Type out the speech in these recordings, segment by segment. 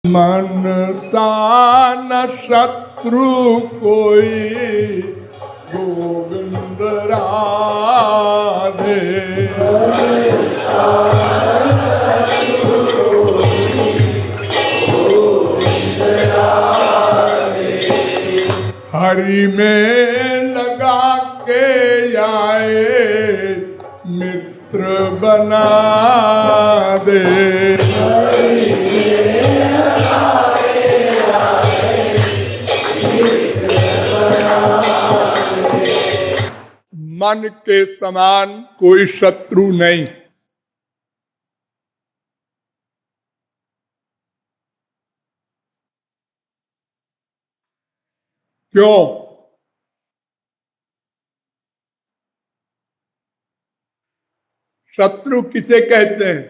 मन सान शत्रु कोई गोविंद राधे। हरि में लगा के आए मित्र बना दे। मन के समान कोई शत्रु नहीं। क्यों? शत्रु किसे कहते हैं?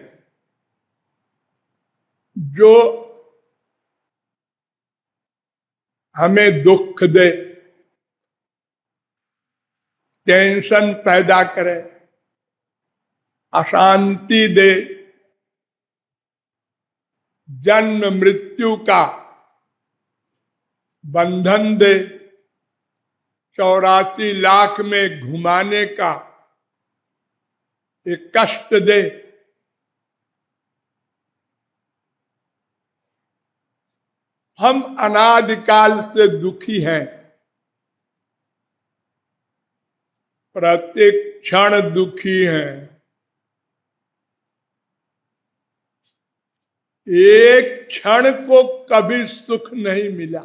जो हमें दुख दे, टेंशन पैदा करे, अशांति दे, जन्म मृत्यु का बंधन दे, 84 लाख में घुमाने का एक कष्ट दे। हम अनादिकाल से दुखी हैं, प्रत्येक क्षण दुखी हैं। एक क्षण को कभी सुख नहीं मिला।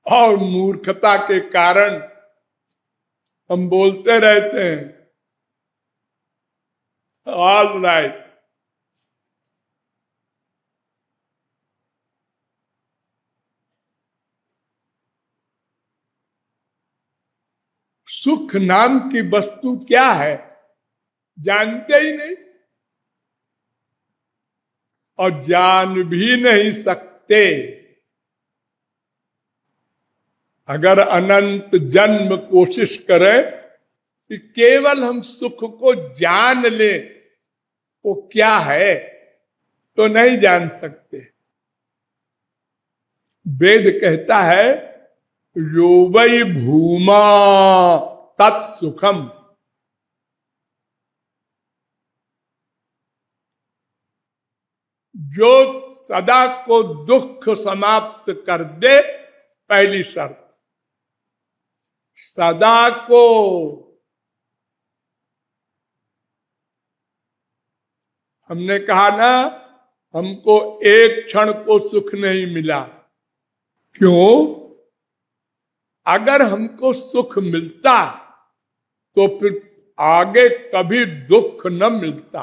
और मूर्खता के कारण हम बोलते रहते हैं ऑल राइट। सुख नाम की वस्तु क्या है जानते ही नहीं, और जान भी नहीं सकते। अगर अनंत जन्म कोशिश करें कि केवल हम सुख को जान लें वो क्या है, तो नहीं जान सकते। वेद कहता है यो वै भूमा तत्सुखम। जो सदा को दुख समाप्त कर दे, पहली शर्त सदा को। हमने कहा ना, हमको एक क्षण को सुख नहीं मिला। क्यों? अगर हमको सुख मिलता तो फिर आगे कभी दुख न मिलता।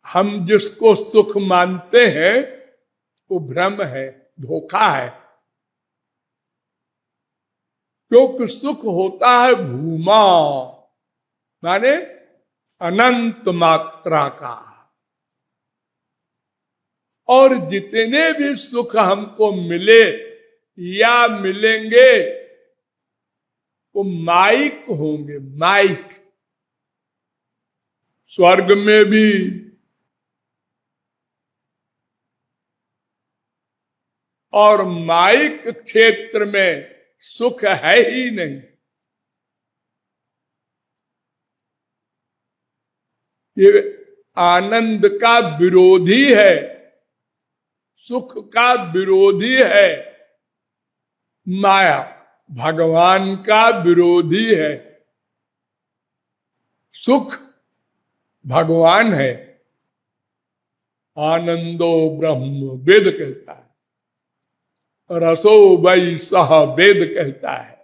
हम जिसको सुख मानते हैं वो भ्रम है, धोखा है। क्योंकि सुख होता है भूमा, माने अनंत मात्रा का। और जितने भी सुख हमको मिले या मिलेंगे वो माइक होंगे, माइक। स्वर्ग में भी और माइक क्षेत्र में सुख है ही नहीं। ये आनंद का विरोधी है, सुख का विरोधी है। माया भगवान का विरोधी है, सुख भगवान है। आनंदो ब्रह्म वेद कहता है, रसो वै सह वेद कहता है।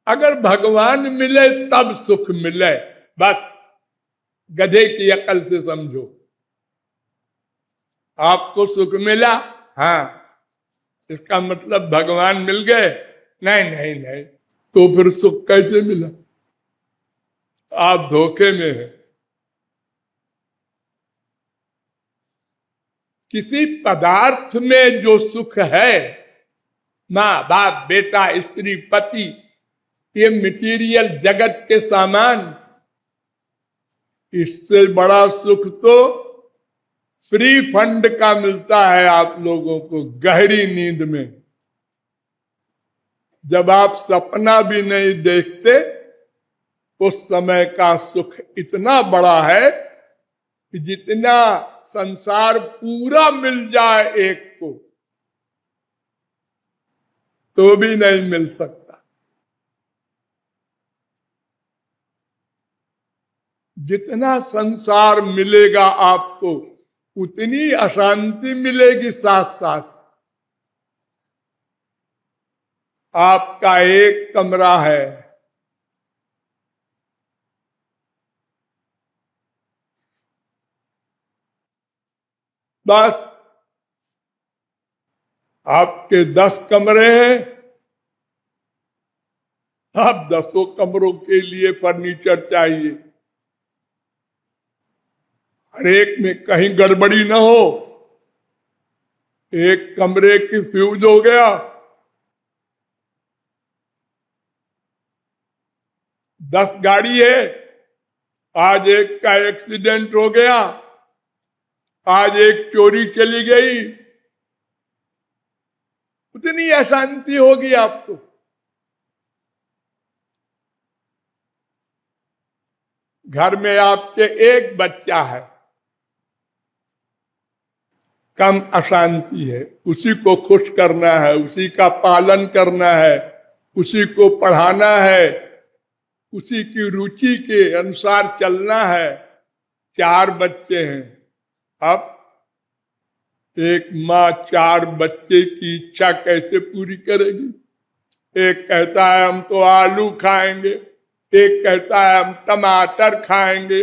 अगर भगवान मिले तब सुख मिले, बस गधे की अकल से समझो। आपको सुख मिला, हाँ, इसका मतलब भगवान मिल गए? नहीं नहीं नहीं। तो फिर सुख कैसे मिला? आप धोखे में हैं। किसी पदार्थ में जो सुख है, माँ बाप बेटा स्त्री पति, ये मटेरियल जगत के सामान, इससे बड़ा सुख तो फ्री फंड का मिलता है आप लोगों को गहरी नींद में। जब आप सपना भी नहीं देखते, उस समय का सुख इतना बड़ा है कि जितना संसार पूरा मिल जाए एक को तो भी नहीं मिल सकता। जितना संसार मिलेगा आपको उतनी अशांति मिलेगी। साथ साथ आपका एक कमरा है, बस आपके 10 कमरे हैं, आप 10 कमरों के लिए फर्नीचर चाहिए। हर एक में कहीं गड़बड़ी ना हो। एक कमरे की फ्यूज हो गया, 10 गाड़ी है, आज एक का एक्सीडेंट हो गया, आज एक चोरी चली गई, उतनी अशांति होगी आपको। घर में आपके एक बच्चा है, कम अशांति है। उसी को खुश करना है, उसी का पालन करना है, उसी को पढ़ाना है, उसी की रुचि के अनुसार चलना है। 4 बच्चे हैं। अब एक माँ 4 बच्चे की इच्छा कैसे पूरी करेगी? एक कहता है हम तो आलू खाएंगे, एक कहता है हम टमाटर खाएंगे,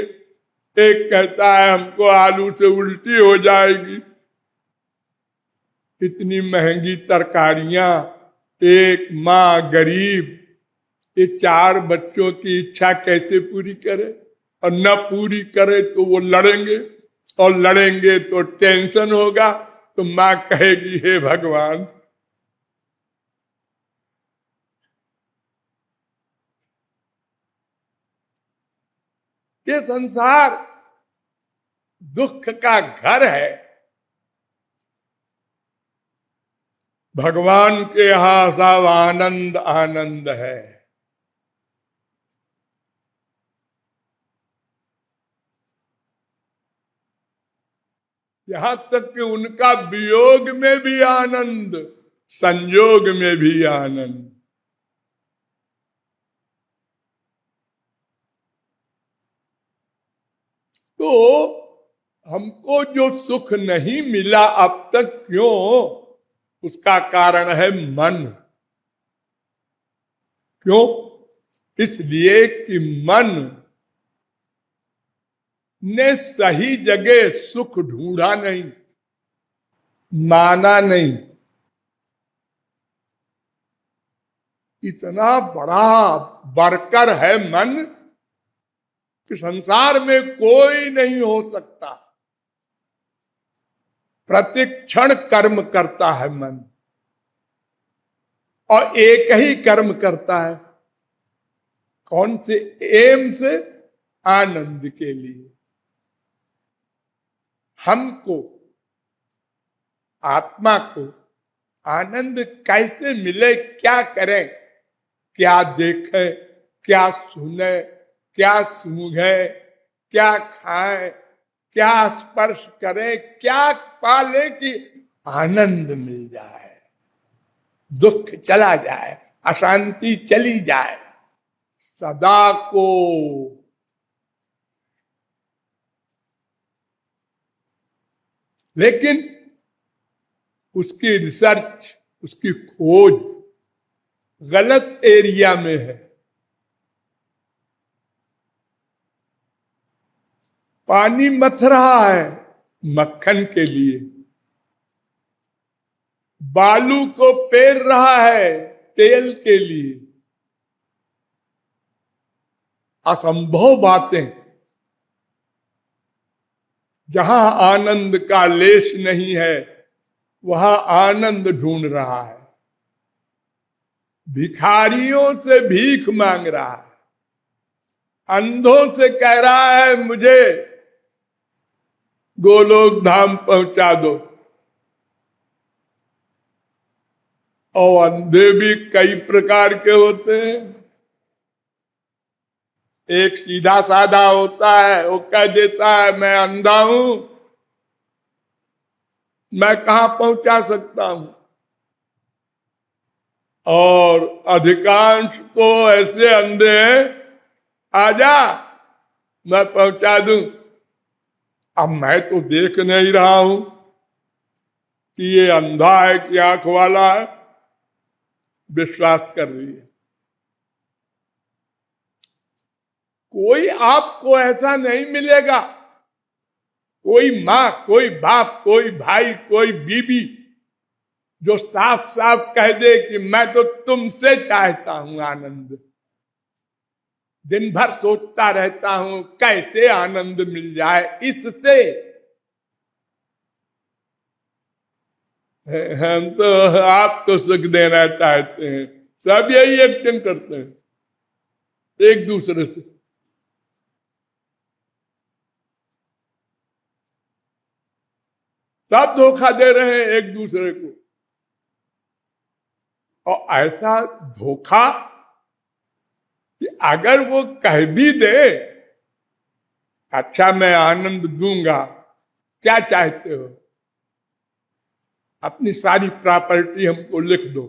एक कहता है हमको आलू से उल्टी हो जाएगी। इतनी महंगी तरकारियां, एक माँ गरीब, ये 4 बच्चों की इच्छा कैसे पूरी करे? और न पूरी करे तो वो लड़ेंगे, और लड़ेंगे तो टेंशन होगा। तो माँ कहेगी हे भगवान, ये संसार दुख का घर है। भगवान के यहां सब आनंद आनंद है। यहां तक कि उनका वियोग में भी आनंद, संयोग में भी आनंद। तो हमको जो सुख नहीं मिला अब तक, क्यों? उसका कारण है मन। क्यों? इसलिए कि मन ने सही जगह सुख ढूंढा नहीं, माना नहीं। इतना बड़ा वर्कर है मन कि संसार में कोई नहीं हो सकता। प्रतिक्षण कर्म करता है मन, और एक ही कर्म करता है। कौन से? एम से, आनंद के लिए। हमको, आत्मा को आनंद कैसे मिले? क्या करें? क्या देखे, क्या सुने, क्या सूंघे, क्या खाए, क्या स्पर्श करें, क्या पाले कि आनंद मिल जाए, दुख चला जाए, अशांति चली जाए। सदा को लेकिन उसकी रिसर्च, उसकी खोज गलत एरिया में है। पानी मथ रहा है मक्खन के लिए, बालू को पेर रहा है तेल के लिए। असंभव बातें, जहां आनंद का लेश नहीं है वहां आनंद ढूंढ रहा है, भिखारियों से भीख मांग रहा है, अंधों से कह रहा है मुझे गोलोक धाम पहुंचा दो। और अंधे भी कई प्रकार के होते हैं। एक सीधा साधा होता है, वो कह देता है मैं अंधा हूं, मैं कहां पहुंचा सकता हूं। और अधिकांश तो ऐसे अंधे हैं, आजा मैं पहुंचा दूं। अब मैं तो देख नहीं रहा हूं कि ये अंधा है कि आंख वाला है, विश्वास कर रही है। कोई आपको ऐसा नहीं मिलेगा, कोई मां, कोई बाप, कोई भाई, कोई बीबी जो साफ साफ कह दे कि मैं तो तुमसे चाहता हूं आनंद, दिन भर सोचता रहता हूं कैसे आनंद मिल जाए इससे। हम तो आपको सुख देना चाहते हैं, सब यही एक्टिंग करते हैं एक दूसरे से। सब धोखा दे रहे हैं एक दूसरे को। और ऐसा धोखा कि अगर वो कह भी दे अच्छा मैं आनंद दूंगा, क्या चाहते हो, अपनी सारी प्रॉपर्टी हमको लिख दो,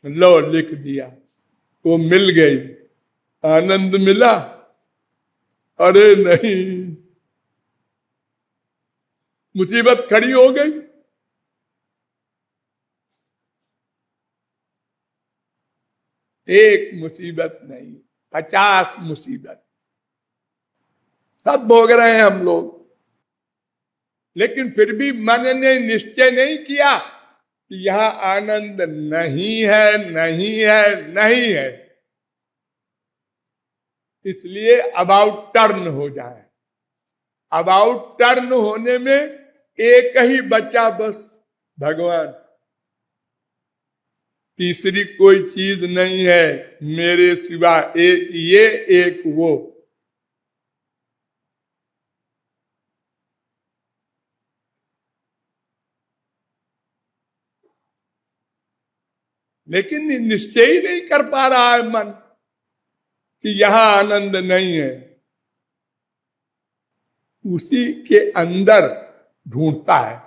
लो लिख दिया, वो मिल गई, आनंद मिला? अरे नहीं, मुसीबत खड़ी हो गई। एक मुसीबत नहीं, 50 मुसीबत सब भोग रहे हैं हम लोग। लेकिन फिर भी मन ने निश्चय नहीं किया कि यहां आनंद नहीं है, नहीं है, नहीं है। इसलिए अबाउट टर्न हो जाए। अबाउट टर्न होने में एक ही बचा बस, भगवान। तीसरी कोई चीज नहीं है मेरे सिवा, एक ये एक वो। लेकिन निश्चय ही नहीं कर पा रहा है मन कि यहां आनंद नहीं है। उसी के अंदर ढूंढता है।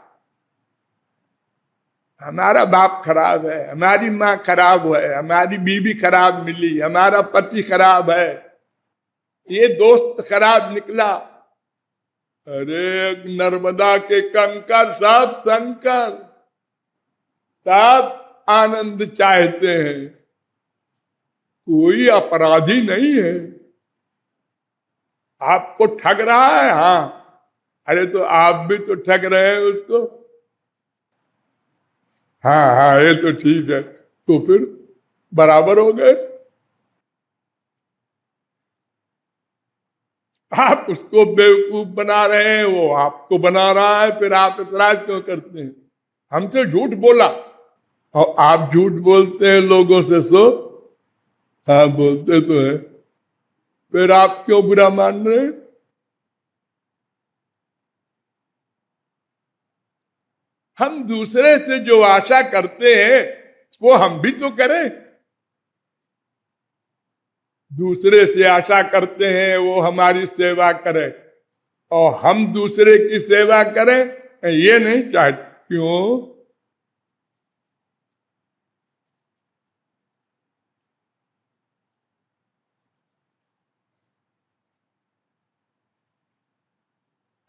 हमारा बाप खराब है, हमारी माँ खराब है, हमारी बीवी खराब मिली, हमारा पति खराब है, ये दोस्त खराब निकला। अरे नर्मदा के कंकर सब शंकर, सब आनंद चाहते हैं, कोई अपराधी नहीं है। आपको ठग रहा है, हाँ, अरे तो आप भी तो ठग रहे हैं उसको। हाँ हाँ ये तो ठीक है, तो फिर बराबर हो गए। आप उसको बेवकूफ बना रहे हैं, वो आपको बना रहा है, फिर आप इतराज क्यों करते हैं? हमसे झूठ बोला और आप झूठ बोलते हैं लोगों से, सो हाँ बोलते तो है, फिर आप क्यों बुरा मान रहे हैं? हम दूसरे से जो आशा करते हैं वो हम भी तो करें। दूसरे से आशा करते हैं वो हमारी सेवा करे, और हम दूसरे की सेवा करें ये नहीं चाहते। क्यों?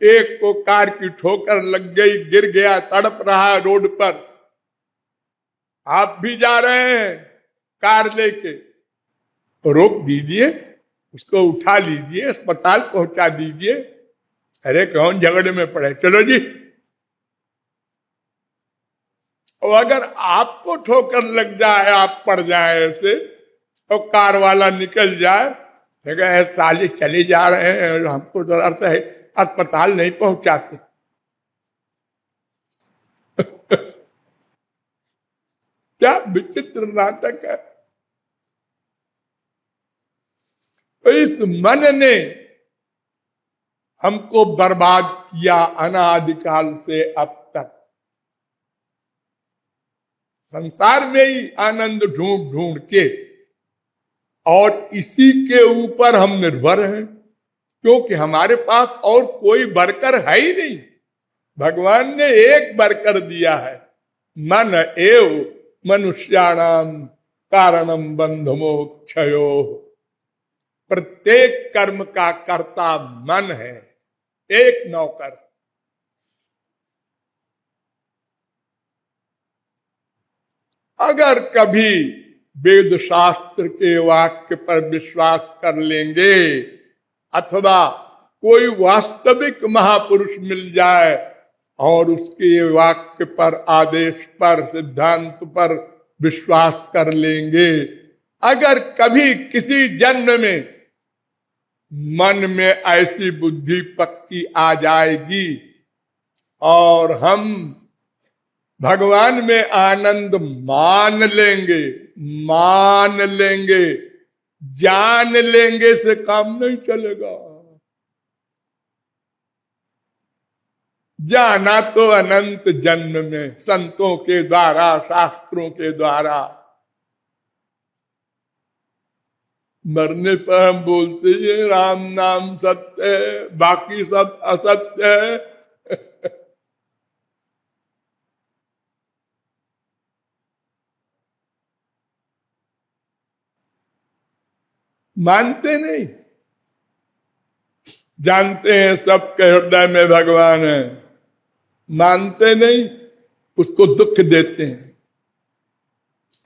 एक को कार की ठोकर लग गई, गिर गया, तड़प रहा है रोड पर। आप भी जा रहे हैं कार लेके, तो रोक दीजिए, उसको उठा लीजिए, अस्पताल पहुंचा दीजिए। अरे कौन झगड़े में पड़े, चलो जी। और अगर आपको ठोकर लग जाए, आप पड़ जाए ऐसे और कार वाला निकल जाए, जगह साले चले जा रहे हैं और हमको जरा सा अस्पताल नहीं पहुंचाते। क्या विचित्र नाटक है। तो इस मन ने हमको बर्बाद किया अनादिकाल से अब तक। संसार में ही आनंद ढूंढ ढूंढ के, और इसी के ऊपर हम निर्भर हैं, क्योंकि हमारे पास और कोई वर्कर है ही नहीं। भगवान ने एक वर्कर दिया है, मन एव मनुष्याणाम कारणम बंध मोक्षयो। प्रत्येक कर्म का कर्ता मन है, एक नौकर। अगर कभी वेद शास्त्र के वाक्य पर विश्वास कर लेंगे, अथवा कोई वास्तविक महापुरुष मिल जाए और उसके वाक्य पर, आदेश पर, सिद्धांत पर विश्वास कर लेंगे, अगर कभी किसी जन्म में मन में ऐसी बुद्धि पक्की आ जाएगी और हम भगवान में आनंद मान लेंगे, मान लेंगे, जान लेंगे से काम नहीं चलेगा। जाना तो अनंत जन्म में, संतों के द्वारा, शास्त्रों के द्वारा। मरने पर हम बोलते हैं राम नाम सत्य है, बाकी सब असत्य है। मानते नहीं, जानते हैं सबके हृदय में भगवान है, मानते नहीं, उसको दुख देते हैं।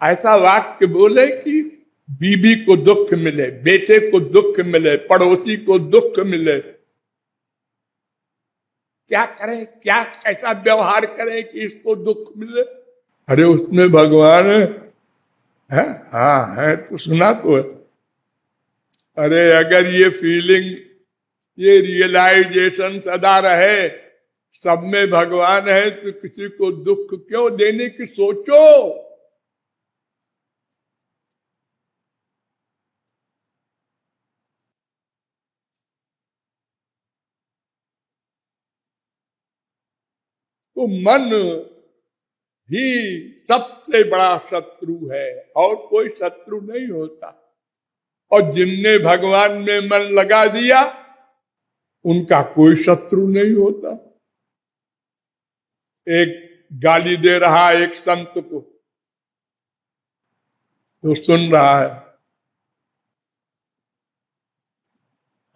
ऐसा वाक्य बोले कि बीबी को दुख मिले, बेटे को दुख मिले, पड़ोसी को दुख मिले, क्या करें, क्या कैसा व्यवहार करें कि इसको दुख मिले। अरे उसमें भगवान है? हाँ है तो सुना तो है। अरे अगर ये फीलिंग, ये रियलाइजेशन सदा रहे सब में भगवान है, तो किसी को दुख क्यों देने की सोचो। तो मन ही सबसे बड़ा शत्रु है, और कोई शत्रु नहीं होता। और जिनने भगवान में मन लगा दिया उनका कोई शत्रु नहीं होता। एक गाली दे रहा एक संत को, तो सुन रहा है,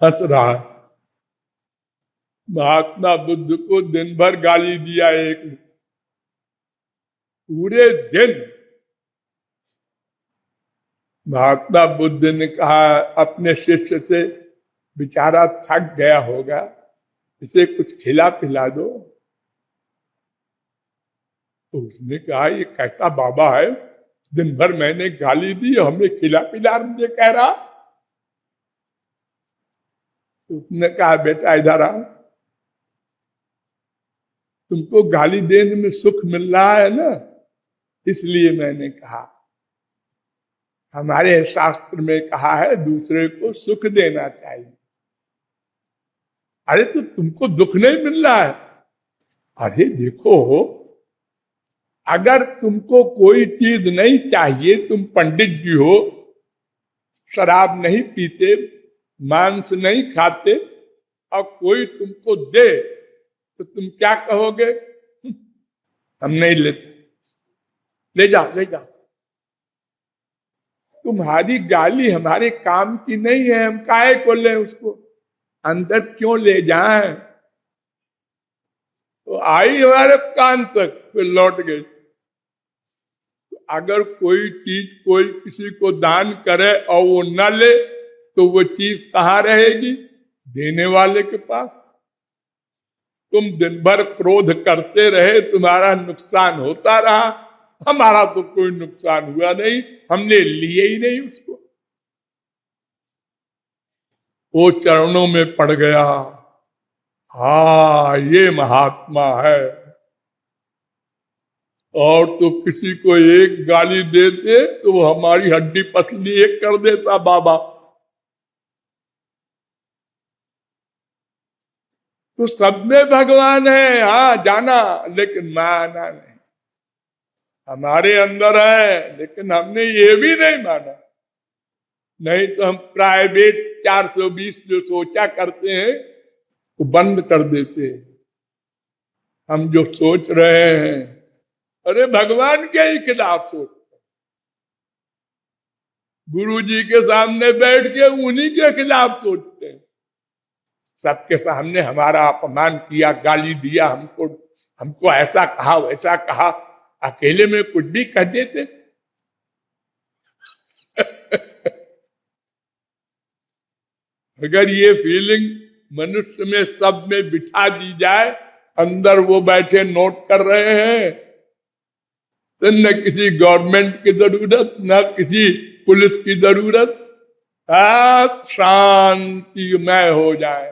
हंस रहा है। महात्मा बुद्ध को दिन भर गाली दिया एक, पूरे दिन। महात्मा बुद्ध ने कहा अपने शिष्य से, बेचारा थक गया होगा, इसे कुछ खिला पिला दो। तो उसने कहा ये कैसा बाबा है, दिन भर मैंने गाली दी, हमें खिला पिला दे कह रहा। तो उसने कहा बेटा इधर आओ, तुमको गाली देने में सुख मिल रहा है ना, इसलिए मैंने कहा। हमारे शास्त्र में कहा है दूसरे को सुख देना चाहिए। अरे तो तुमको दुख नहीं मिल रहा है? अरे देखो, अगर तुमको कोई चीज नहीं चाहिए, तुम पंडित जी हो, शराब नहीं पीते, मांस नहीं खाते, और कोई तुमको दे तो तुम क्या कहोगे? हम नहीं लेते, ले जाओ ले जाओ। तुम्हारी गाली हमारे काम की नहीं है, हम काहे को लें उसको, अंदर क्यों ले जाएं? तो आई हमारे कान तक, फिर लौट गई। तो अगर कोई चीज कोई किसी को दान करे और वो न ले, तो वो चीज कहाँ रहेगी? देने वाले के पास। तुम दिन भर क्रोध करते रहे, तुम्हारा नुकसान होता रहा, हमारा तो कोई नुकसान हुआ नहीं, हमने लिए ही नहीं उसको। वो चरणों में पड़ गया। हाँ, ये महात्मा है। और तो किसी को एक गाली देते तो वो हमारी हड्डी पतली एक कर देता बाबा। तो सब में भगवान है, हाँ जाना, लेकिन माना नहीं। हमारे अंदर है लेकिन हमने ये भी नहीं माना। नहीं तो हम प्राइवेट 420 जो सोचा करते हैं वो बंद कर देते हैं। हम जो सोच रहे हैं, अरे भगवान के ही खिलाफ सोचते, गुरु जी के सामने बैठ के उन्हीं के खिलाफ सोचते हैं। सबके सामने हमारा अपमान किया, गाली दिया, हमको ऐसा कहा वैसा कहा, अकेले में कुछ भी कह देते। अगर ये फीलिंग मनुष्य में सब में बिठा दी जाए, अंदर वो बैठे नोट कर रहे हैं, तो न किसी गवर्नमेंट की जरूरत, न किसी पुलिस की जरूरत, आप शांतिमय हो जाए।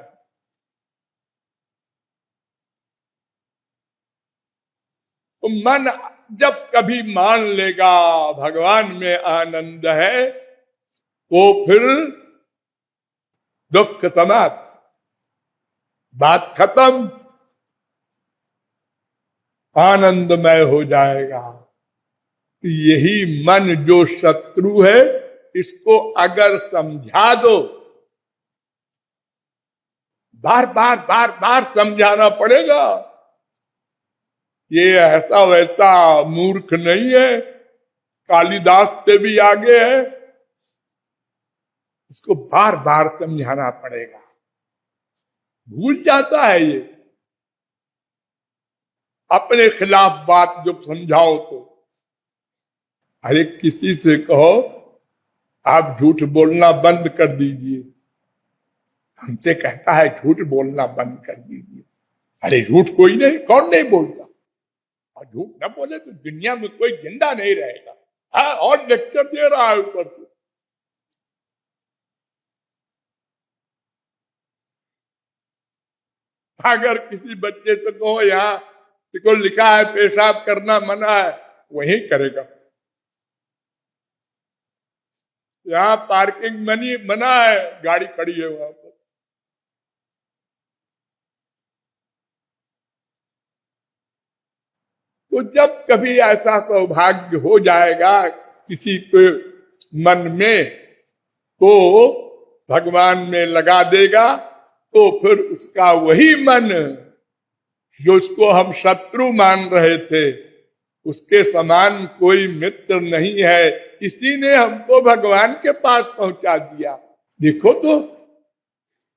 तो मन जब कभी मान लेगा भगवान में आनंद है, तो फिर दुख समाप्त, बात खत्म, आनंदमय हो जाएगा। यही मन जो शत्रु है, इसको अगर समझा दो, बार बार बार बार समझाना पड़ेगा, ये ऐसा वैसा मूर्ख नहीं है, कालिदास से भी आगे है, इसको बार बार समझाना पड़ेगा। भूल जाता है ये। अपने खिलाफ बात जब समझाओ तो, अरे किसी से कहो आप झूठ बोलना बंद कर दीजिए, हमसे कहता है झूठ बोलना बंद कर दीजिए। अरे झूठ कोई नहीं, कौन नहीं बोलता, और झूठ न बोले तो दुनिया में कोई जिंदा नहीं रहेगा। हाँ, और लेक्चर दे रहा है ऊपर से। अगर किसी बच्चे से कहो यहाँ देखो लिखा है पेशाब करना मना है, वही करेगा। यहाँ पार्किंग मना है, गाड़ी खड़ी है वहां पर। तो जब कभी ऐसा सौभाग्य हो जाएगा किसी के मन में, तो भगवान में लगा देगा, तो फिर उसका वही मन जो उसको हम शत्रु मान रहे थे, उसके समान कोई मित्र नहीं है, इसी ने हमको भगवान के पास पहुंचा दिया। देखो तो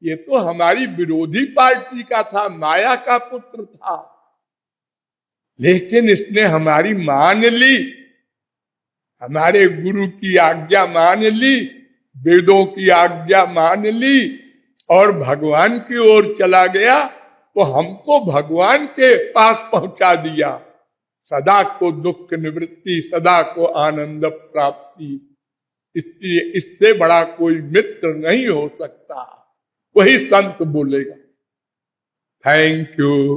ये तो हमारी विरोधी पार्टी का था, माया का पुत्र था, लेकिन इसने हमारी मान ली, हमारे गुरु की आज्ञा मान ली, वेदों की आज्ञा मान ली, और भगवान की ओर चला गया, तो हमको भगवान के पास पहुंचा दिया। सदा को दुख निवृत्ति, सदा को आनंद प्राप्ति, इसलिए इससे बड़ा कोई मित्र नहीं हो सकता। वही संत बोलेगा। Thank you.